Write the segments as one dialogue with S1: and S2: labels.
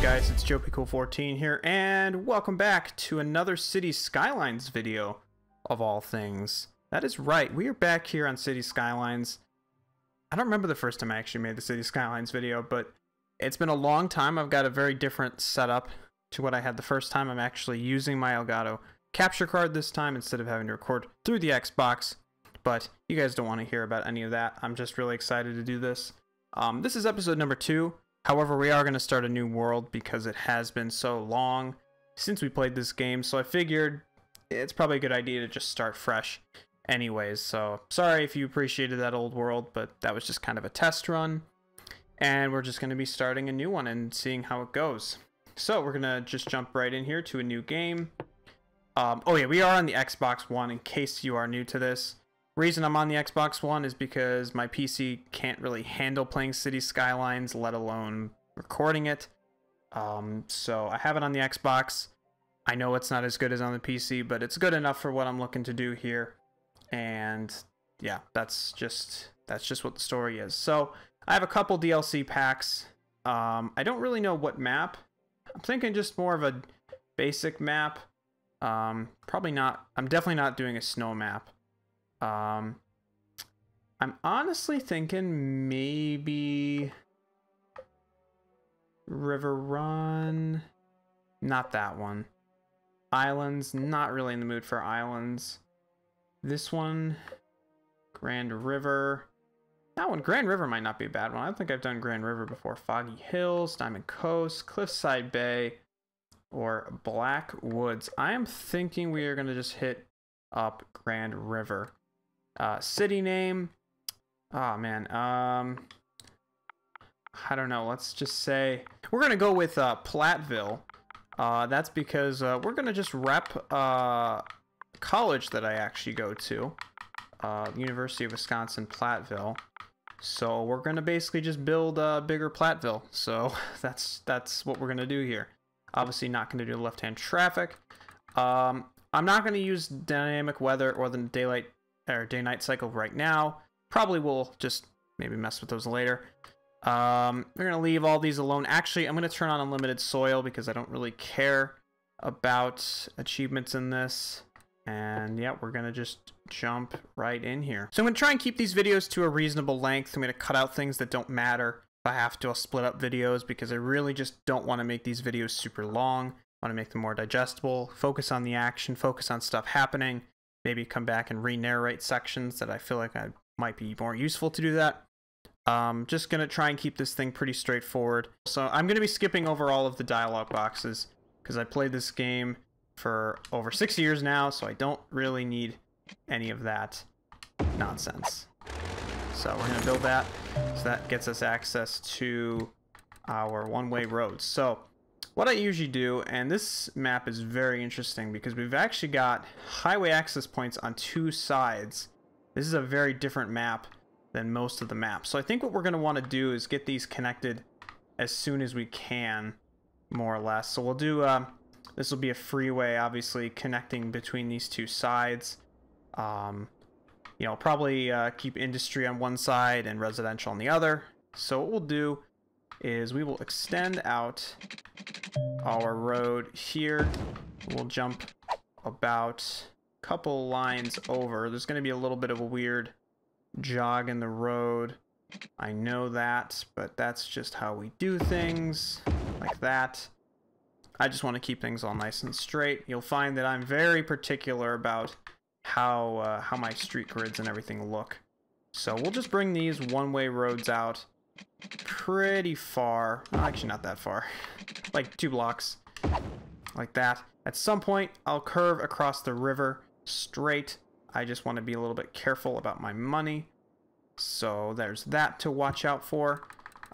S1: guys, it's JoePcool14 here, and welcome back to another City Skylines video, of all things. That is right, we are back here on City Skylines. I don't remember the first time I actually made the City Skylines video, but it's been a long time. I've got a very different setup to what I had the first time. I'm actually using my Elgato capture card this time instead of having to record through the Xbox, but you guys don't want to hear about any of that. I'm just really excited to do this. This is episode number 2. However, we are going to start a new world because it has been so long since we played this game, so I figured it's probably a good idea to just start fresh anyways. So sorry if you appreciated that old world, but that was just kind of a test run, and we're just going to be starting a new one and seeing how it goes. So we're going to just jump right in here to a new game. Oh yeah, we are on the Xbox One, in case you are new to this. Reason I'm on the Xbox One is because my PC can't really handle playing City Skylines, let alone recording it. So I have it on the Xbox. I know it's not as good as on the PC, but it's good enough for what I'm looking to do here. And yeah, that's just what the story is. So I have a couple DLC packs. I don't really know what map. I'm thinking just more of a basic map. Probably not. I'm definitely not doing a snow map. I'm honestly thinking maybe River Run. Not that one. Islands. Not really in the mood for islands. This one. Grand River. That one. Grand River might not be a bad one. I don't think I've done Grand River before. Foggy Hills, Diamond Coast, Cliffside Bay, or Black Woods. I am thinking we are going to just hit up Grand River. City name. Oh man. I don't know. Let's just say we're gonna go with Platteville. That's because we're gonna just rep college that I actually go to, University of Wisconsin Platteville. So we're gonna basically just build a bigger Platteville. So that's what we're gonna do here. Obviously not gonna do left-hand traffic. I'm not gonna use dynamic weather or the daylight or day-night cycle right now. Probably will just maybe mess with those later. We're gonna leave all these alone. Actually, I'm gonna turn on unlimited soil because I don't really care about achievements in this. And yeah, we're gonna just jump right in here. So I'm gonna try and keep these videos to a reasonable length. I'm gonna cut out things that don't matter. If I have to, I'll split up videos because I really just don't want to make these videos super long. I want to make them more digestible, focus on the action, focus on stuff happening. Maybe come back and re-narrate sections that I feel like I might be more useful to do that. Just gonna try and keep this thing pretty straightforward. So I'm gonna be skipping over all of the dialogue boxes because I played this game for over 6 years now, so I don't really need any of that nonsense. So we're gonna build that. So that gets us access to our one-way roads. So what I usually do, and this map is very interesting because we've actually got highway access points on 2 sides. This is a very different map than most of the maps. So I think what we're going to want to do is get these connected as soon as we can, more or less. So we'll do, this will be a freeway, obviously, connecting between these 2 sides. You know, probably keep industry on one side and residential on the other. So what we'll do is we will extend out our road here. We'll jump about a couple lines over. There's going to be a little bit of a weird jog in the road. I know that, but that's just how we do things, like that. I just want to keep things all nice and straight. You'll find that I'm very particular about how my street grids and everything look. So we'll just bring these one-way roads out pretty far. Well, actually not that far. Like 2 blocks. Like that. At some point, I'll curve across the river straight. I just want to be a little bit careful about my money. So there's that to watch out for.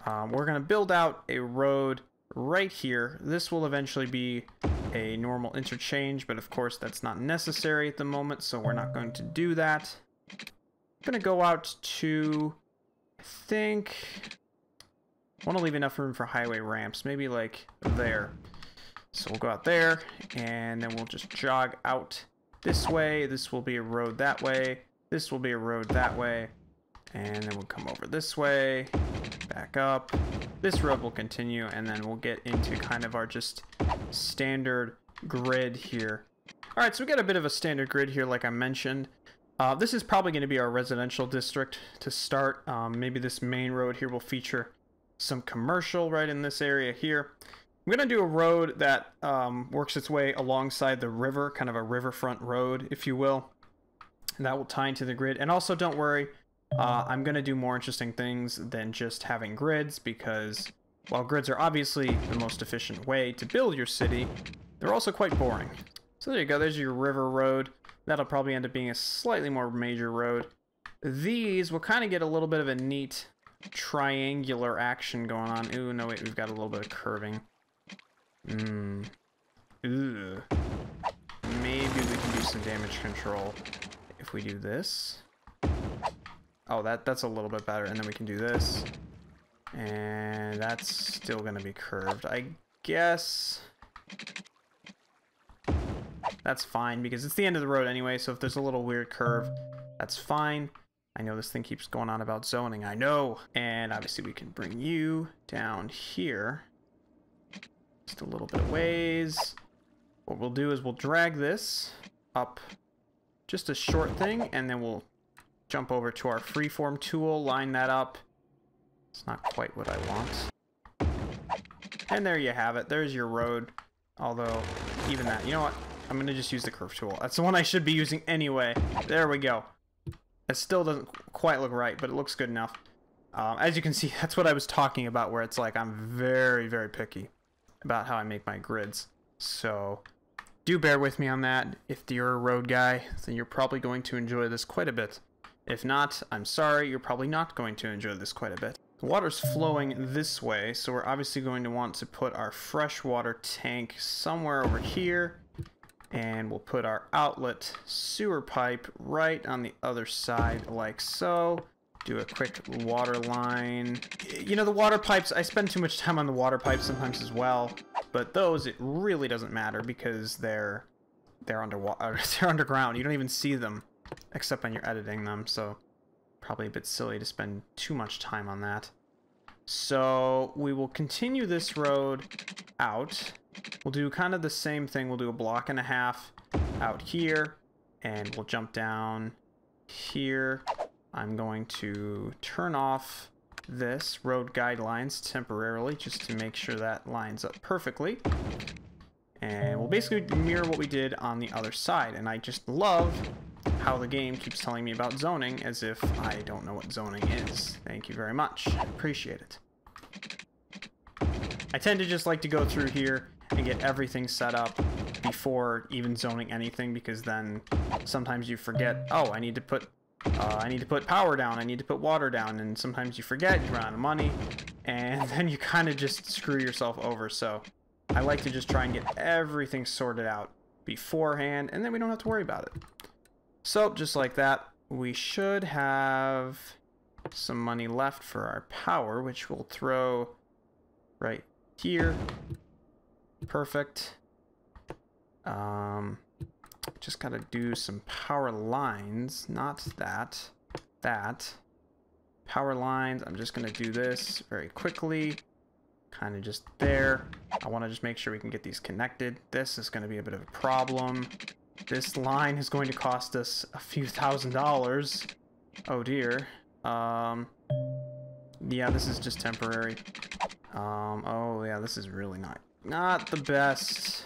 S1: We're going to build out a road right here. This will eventually be a normal interchange, but of course that's not necessary at the moment, so we're not going to do that. I'm going to go out to, I think, I want to leave enough room for highway ramps, maybe like there. So we'll go out there, and then we'll just jog out this way. This will be a road that way. This will be a road that way. And then we'll come over this way, back up. This road will continue, and then we'll get into kind of our just standard grid here. All right, so we got a bit of a standard grid here, like I mentioned. This is probably going to be our residential district to start. Maybe this main road here will feature some commercial right in this area here. I'm going to do a road that works its way alongside the river, kind of a riverfront road, if you will. And that will tie into the grid. And also, don't worry, I'm going to do more interesting things than just having grids, because while grids are obviously the most efficient way to build your city, they're also quite boring. So there you go, there's your river road. That'll probably end up being a slightly more major road. These will kind of get a little bit of a neat triangular action going on. Ooh, no, wait, we've got a little bit of curving. Ooh. Maybe we can do some damage control if we do this. Oh, that's a little bit better. And then we can do this. And that's still going to be curved. I guess that's fine because it's the end of the road anyway. So if there's a little weird curve, that's fine. I know this thing keeps going on about zoning. I know. And obviously we can bring you down here. Just a little bit of ways. What we'll do is we'll drag this up just a short thing, and then we'll jump over to our freeform tool, line that up. It's not quite what I want. And there you have it. There's your road. Although, even that, you know what? I'm going to just use the curve tool. That's the one I should be using anyway. There we go. It still doesn't quite look right, but it looks good enough. As you can see, that's what I was talking about, where it's like I'm very, very picky about how I make my grids. So do bear with me on that. If you're a road guy, then you're probably going to enjoy this quite a bit. If not, I'm sorry, you're probably not going to enjoy this quite a bit. The water's flowing this way, so we're obviously going to want to put our freshwater tank somewhere over here. And we'll put our outlet sewer pipe right on the other side, like so. Do a quick water line. You know, the water pipes, I spend too much time on the water pipes sometimes as well. But those, it really doesn't matter because they're underwater, they're underground. You don't even see them except when you're editing them. So probably a bit silly to spend too much time on that. So we will continue this road out. We'll do kind of the same thing. We'll do a block and a half out here, and we'll jump down here. I'm going to turn off this road guidelines temporarily just to make sure that lines up perfectly. And we'll basically mirror what we did on the other side. And I just love how the game keeps telling me about zoning as if I don't know what zoning is. Thank you very much. Appreciate it. I tend to just like to go through here and get everything set up before even zoning anything, because then sometimes you forget, oh, I need to put power down, I need to put water down, and sometimes you forget, you run out of money, and then you kind of just screw yourself over. So I like to just try and get everything sorted out beforehand, and then we don't have to worry about it. So just like that, we should have some money left for our power, which we'll throw right here. Perfect. Just gotta do some power lines, not that. Power lines, I'm just gonna do this very quickly. Kind of just there. I want to just make sure we can get these connected. This is going to be a bit of a problem. This line is going to cost us a few $1,000s. Oh dear. Yeah, this is just temporary. Oh yeah, this is really not the best.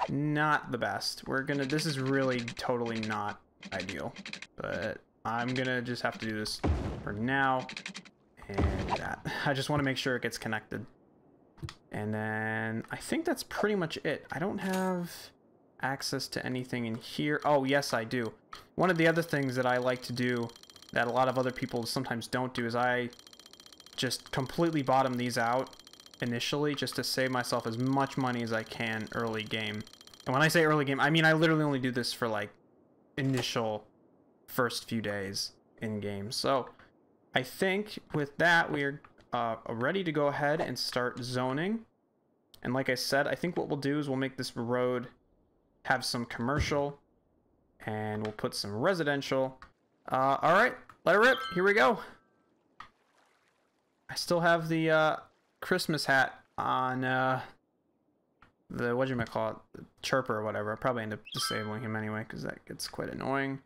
S1: Not the best. This is really totally not ideal. But I'm gonna just have to do this for now. And that. I just want to make sure it gets connected. And then I think that's pretty much it. I don't have access to anything in here. Oh, yes, I do. One of the other things that I like to do that a lot of other people sometimes don't do is I just completely bottom these out initially just to save myself as much money as I can early game. And when I say early game, I mean I literally only do this for like initial first few days in game. So I think with that we're ready to go ahead and start zoning. And like I said, I think what we'll do is we'll make this road have some commercial and we'll put some residential. All right, let it rip. Here we go. I still have the Christmas hat on the, whatchamacallit, the chirper or whatever. I'll probably end up disabling him anyway because that gets quite annoying.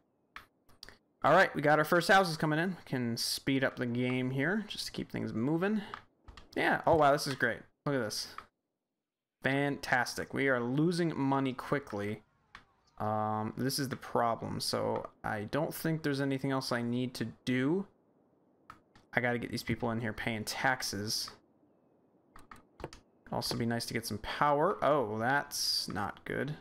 S1: All right, we got our first houses coming in. We can speed up the game here just to keep things moving. Yeah, oh wow, this is great. Look at this. Fantastic. We are losing money quickly. This is the problem. So I don't think there's anything else I need to do. I got to get these people in here paying taxes. Also be nice to get some power. Oh, that's not good.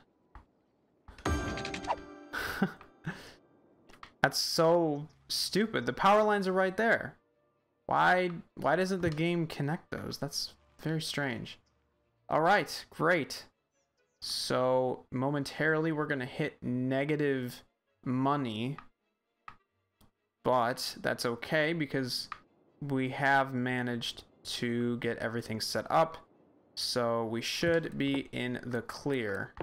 S1: That's so stupid. The power lines are right there. Why doesn't the game connect those? That's very strange. All right, great. So momentarily we're gonna hit negative money, but that's okay because we have managed to get everything set up. So we should be in the clear.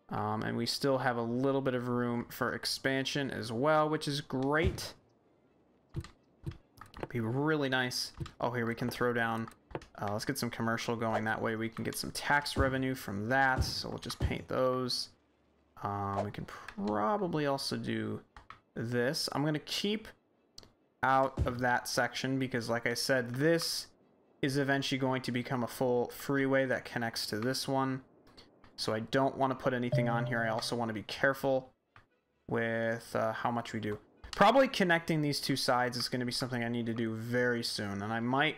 S1: And we still have a little bit of room for expansion as well, which is great. It'd be really nice. Oh, here we can throw down. Let's get some commercial going. That way we can get some tax revenue from that. So we'll just paint those. We can probably also do this. I'm going to keep out of that section because, like I said, this is eventually going to become a full freeway that connects to this one. So I don't want to put anything on here. I also want to be careful with how much we do. Probably connecting these two sides is going to be something I need to do very soon. And I might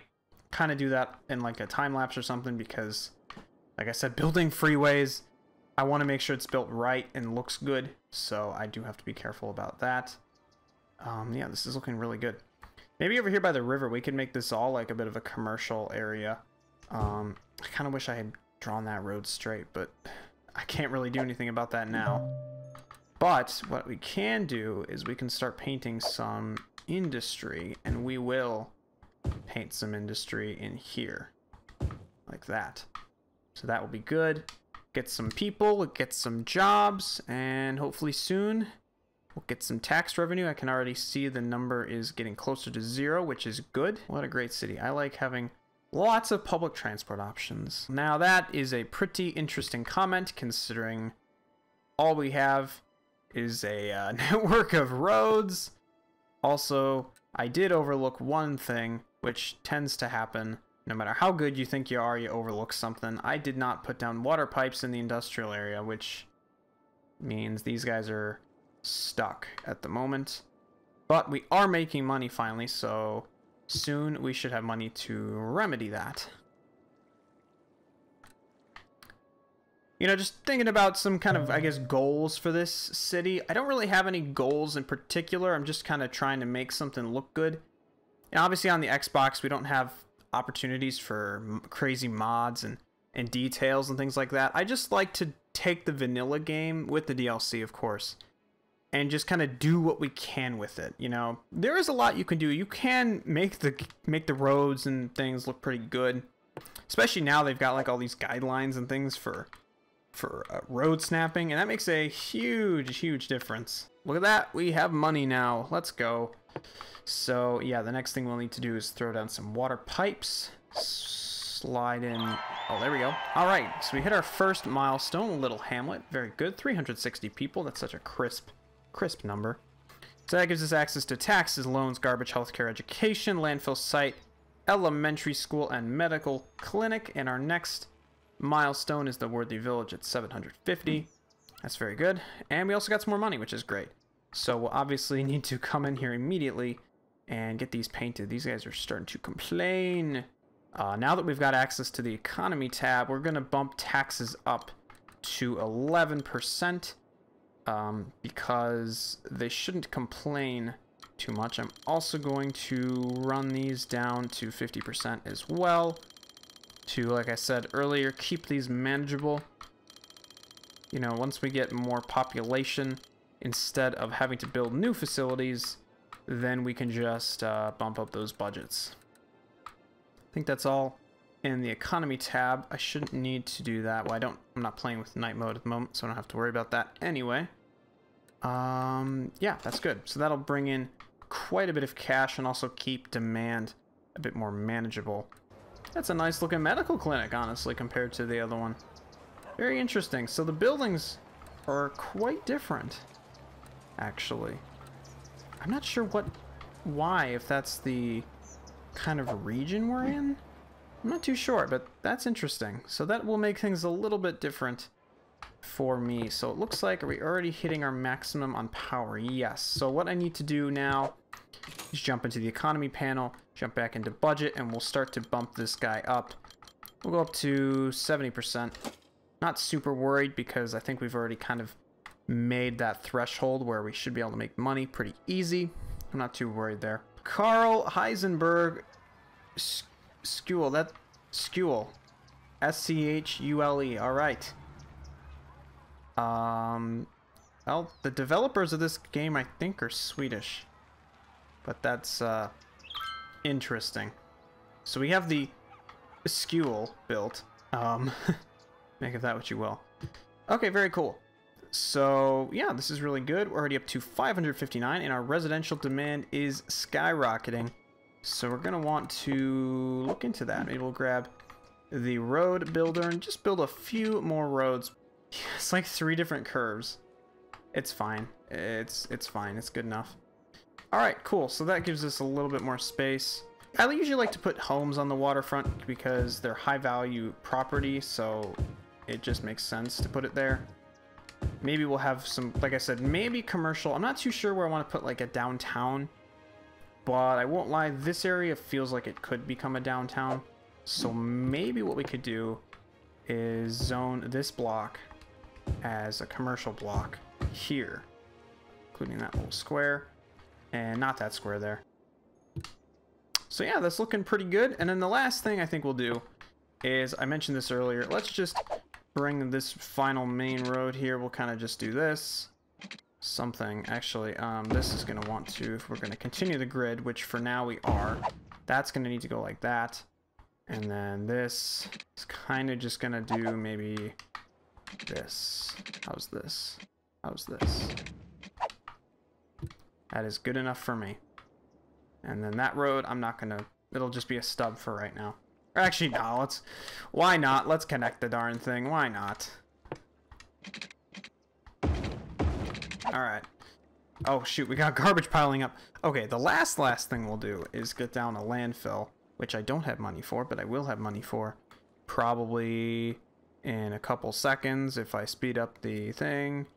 S1: kind of do that in like a time lapse or something because, like I said, building freeways, I want to make sure it's built right and looks good. So I do have to be careful about that. Yeah, this is looking really good. Maybe over here by the river, we could make this all like a bit of a commercial area. I kind of wish I had drawn that road straight, but I can't really do anything about that now. But what we can do is we can start painting some industry, and we will paint some industry in here like that. So that will be good. Get some people, get some jobs, and hopefully soon we'll get some tax revenue. I can already see the number is getting closer to 0, which is good. What a great city. I like having lots of public transport options. Now that is a pretty interesting comment considering all we have is a network of roads. Also, I did overlook one thing, which tends to happen. No matter how good you think you are, you overlook something. I did not put down water pipes in the industrial area, which means these guys are stuck at the moment. But we are making money finally, so soon we should have money to remedy that. You know, just thinking about some kind of, I guess, goals for this city. I don't really have any goals in particular. I'm just kind of trying to make something look good. And obviously on the Xbox, we don't have opportunities for crazy mods and details and things like that. I just like to take the vanilla game with the DLC, of course, and just kind of do what we can with it. You know, there is a lot you can do. You can make the roads and things look pretty good, especially now they've got like all these guidelines and things for road snapping, and that makes a huge difference. Look at that, we have money now. Let's go. So yeah, the next thing we'll need to do is throw down some water pipes, slide in. Oh, there we go. All right, so we hit our first milestone, Little Hamlet. Very good. 360 people. That's such a crisp number. So that gives us access to taxes, loans, garbage, healthcare, education, landfill site, elementary school, and medical clinic. And our next milestone is the Worthy Village at 750. That's very good. And we also got some more money, which is great. So we'll obviously need to come in here immediately and get these painted. These guys are starting to complain. Now that we've got access to the economy tab, we're going to bump taxes up to 11%. Because they shouldn't complain too much. I'm also going to run these down to 50% as well to, like I said earlier, keep these manageable. You know, once we get more population, instead of having to build new facilities, then we can just bump up those budgets. I think that's all in the economy tab. I shouldn't need to do that. Well, I'm not playing with night mode at the moment, so I don't have to worry about that anyway. Yeah, that's good. So that'll bring in quite a bit of cash and also keep demand a bit more manageable. That's a nice looking medical clinic, honestly, compared to the other one. Very interesting. So the buildings are quite different, actually. I'm not sure why, if that's the kind of region we're in. I'm not too sure, but that's interesting. So that will make things a little bit different for me. So it looks like, are we already hitting our maximum on power? Yes. So what I need to do now is jump into the economy panel, jump back into budget, and we'll start to bump this guy up. We'll go up to 70%. Not super worried because I think we've already kind of made that threshold where we should be able to make money pretty easy. I'm not too worried there. Carl Heisenberg Schule. That Schule. Schule. All right. Well, the developers of this game, I think, are Swedish. But that's interesting. So we have the Skule built. Make of that what you will. Okay, very cool. So yeah, this is really good. We're already up to 559, and our residential demand is skyrocketing. So we're gonna want to look into that. Maybe we'll grab the road builder and just build a few more roads. It's like 3 different curves. It's fine. It's fine. It's good enough. All right, cool. So that gives us a little bit more space. I usually like to put homes on the waterfront because they're high value property, so it just makes sense to put it there. Maybe we'll have some, like I said, maybe commercial. I'm not too sure where I want to put like a downtown, but I won't lie, this area feels like it could become a downtown. So maybe what we could do is zone this block as a commercial block here, including that little square, and not that square there. So yeah, that's looking pretty good. And then the last thing I think we'll do is, I mentioned this earlier, let's just bring this final main road here. We'll kind of just do this. Something, actually, this is going to want to, if we're going to continue the grid, which for now we are, that's going to need to go like that. And then this is kind of just going to do maybe this. How's this? How's this? That is good enough for me. And then that road, I'm not gonna, it'll just be a stub for right now. Or actually, no, why not? Let's connect the darn thing. Why not? Alright. Oh, shoot, we got garbage piling up. Okay, the last thing we'll do is get down a landfill, which I don't have money for, but I will have money for probably in a couple seconds if I speed up the thing.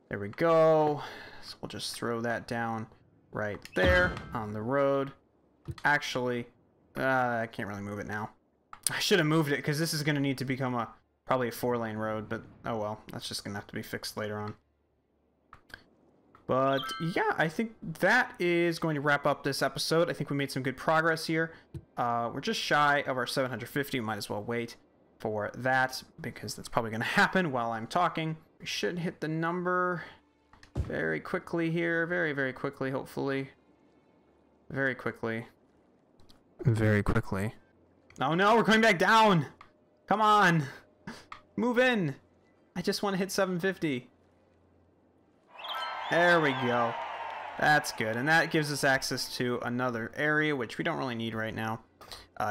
S1: There we go. So we'll just throw that down right there on the road. Actually, I can't really move it now. I should have moved it because this is going to need to become probably a 4-lane road, but oh well, that's just going to have to be fixed later on. But yeah, I think that is going to wrap up this episode. I think we made some good progress here. We're just shy of our 750. Might as well wait for that because that's probably going to happen while I'm talking. We should hit the number very quickly here. Very, very quickly, hopefully. Very quickly. Very quickly. Oh no, we're going back down! Come on! Move in! I just want to hit 750. There we go. That's good. And that gives us access to another area, which we don't really need right now.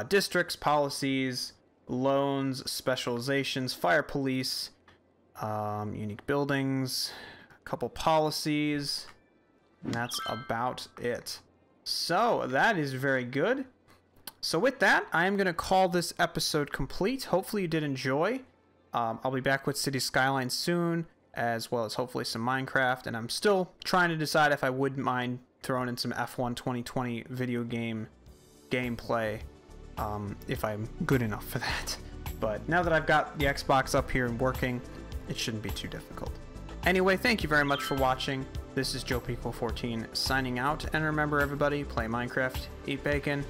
S1: Districts, policies, loans, specializations, fire police, unique buildings, a couple policies, and that's about it. So that is very good. So with that, I am going to call this episode complete. Hopefully you did enjoy. I'll be back with City Skylines soon, as well as hopefully some Minecraft, and I'm still trying to decide if I wouldn't mind throwing in some F1 2020 video game gameplay, if I'm good enough for that. But now that I've got the Xbox up here and working, it shouldn't be too difficult. Anyway, thank you very much for watching. This is JoePequel14 signing out, and remember everybody, play Minecraft, eat bacon.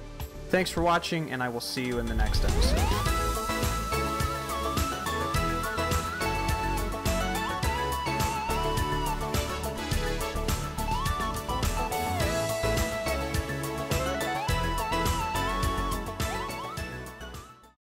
S1: Thanks for watching, and I will see you in the next episode.